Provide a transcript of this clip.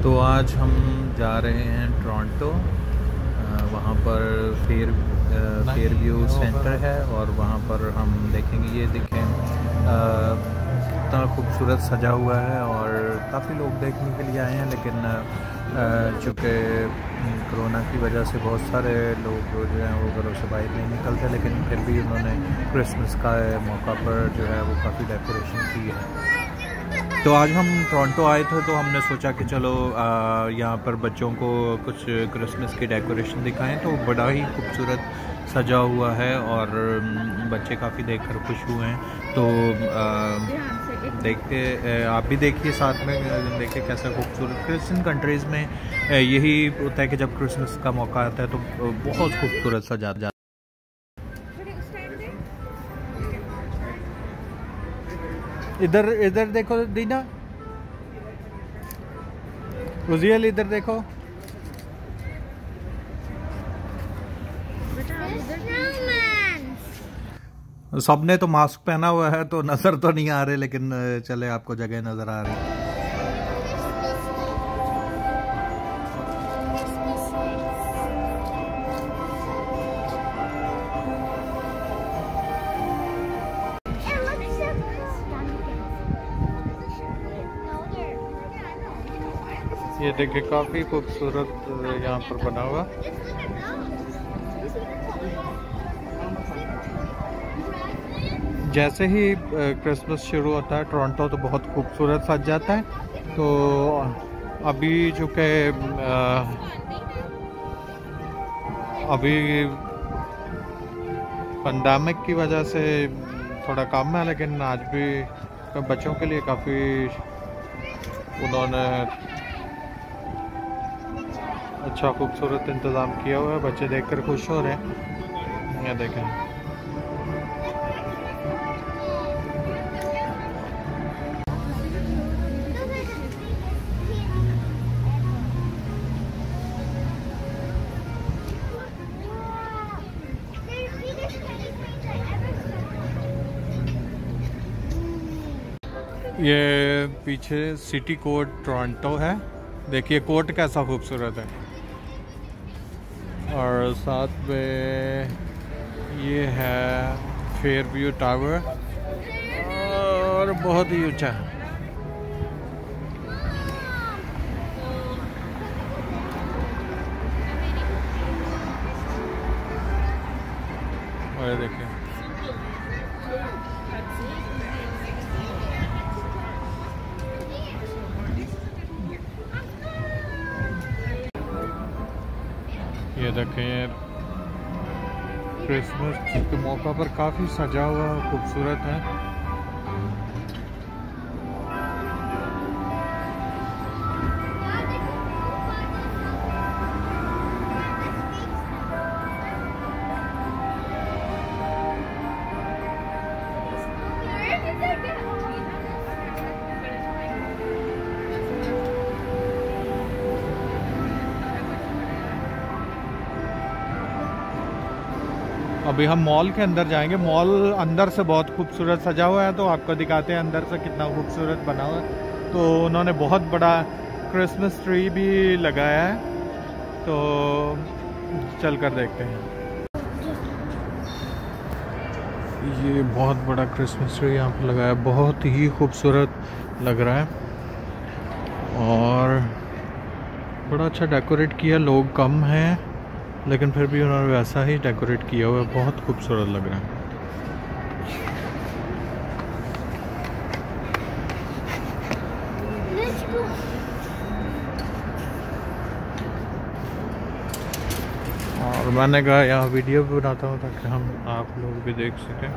तो आज हम जा रहे हैं टोरंटो। वहाँ पर फेयर व्यू सेंटर है और वहाँ पर हम देखेंगे। ये देखें कितना खूबसूरत सजा हुआ है और काफ़ी लोग देखने के लिए आए हैं, लेकिन चूँकि कोरोना की वजह से बहुत सारे लोग जो हैं वो घरों से बाहर नहीं निकलते, लेकिन फिर भी उन्होंने क्रिसमस का मौका पर जो है वो काफ़ी डेकोरेशन की है। तो आज हम टोरंटो आए थे तो हमने सोचा कि चलो यहाँ पर बच्चों को कुछ क्रिसमस की डेकोरेशन दिखाएं। तो बड़ा ही खूबसूरत सजा हुआ है और बच्चे काफ़ी देखकर खुश हुए हैं। तो देखते आप भी देखिए, साथ में देखिए कैसा खूबसूरत। क्रिश्चियन कंट्रीज़ में यही होता है कि जब क्रिसमस का मौका आता है तो बहुत खूबसूरत सजा जाता है। इधर इधर देखो दीना, उजियल इधर देखो। सबने तो मास्क पहना हुआ है तो नजर तो नहीं आ रहे, लेकिन चले आपको जगह नजर आ रही। ये देखिए काफ़ी खूबसूरत यहाँ पर बना हुआ। जैसे ही क्रिसमस शुरू होता है टोरंटो तो बहुत खूबसूरत सज जाता है। तो अभी चूँकि अभी पैंडेमिक की वजह से थोड़ा कम है, लेकिन आज भी बच्चों के लिए काफ़ी उन्होंने अच्छा खूबसूरत इंतज़ाम किया हुआ है। बच्चे देखकर खुश हो रहे हैं। ये देखें, ये पीछे सिटी कोर्ट टोरंटो है। देखिए कोर्ट कैसा खूबसूरत है और साथ में ये है फेयर व्यू टावर और बहुत ही ऊंचा है। और देखिए ये देखें, क्रिसमस के मौका पर काफ़ी सजा हुआ खूबसूरत है। अभी हम मॉल के अंदर जाएंगे। मॉल अंदर से बहुत खूबसूरत सजा हुआ है, तो आपको दिखाते हैं अंदर से कितना खूबसूरत बना हुआ है। तो उन्होंने बहुत बड़ा क्रिसमस ट्री भी लगाया है, तो चल कर देखते हैं। ये बहुत बड़ा क्रिसमस ट्री यहाँ पर लगाया है, बहुत ही खूबसूरत लग रहा है और बड़ा अच्छा डेकोरेट किया। लोग कम हैं लेकिन फिर भी उन्होंने वैसा ही डेकोरेट किया हुआ है, बहुत खूबसूरत लग रहा है। और मैंने कहा यहाँ वीडियो भी बनाता हूँ ताकि हम आप लोग भी देख सकें।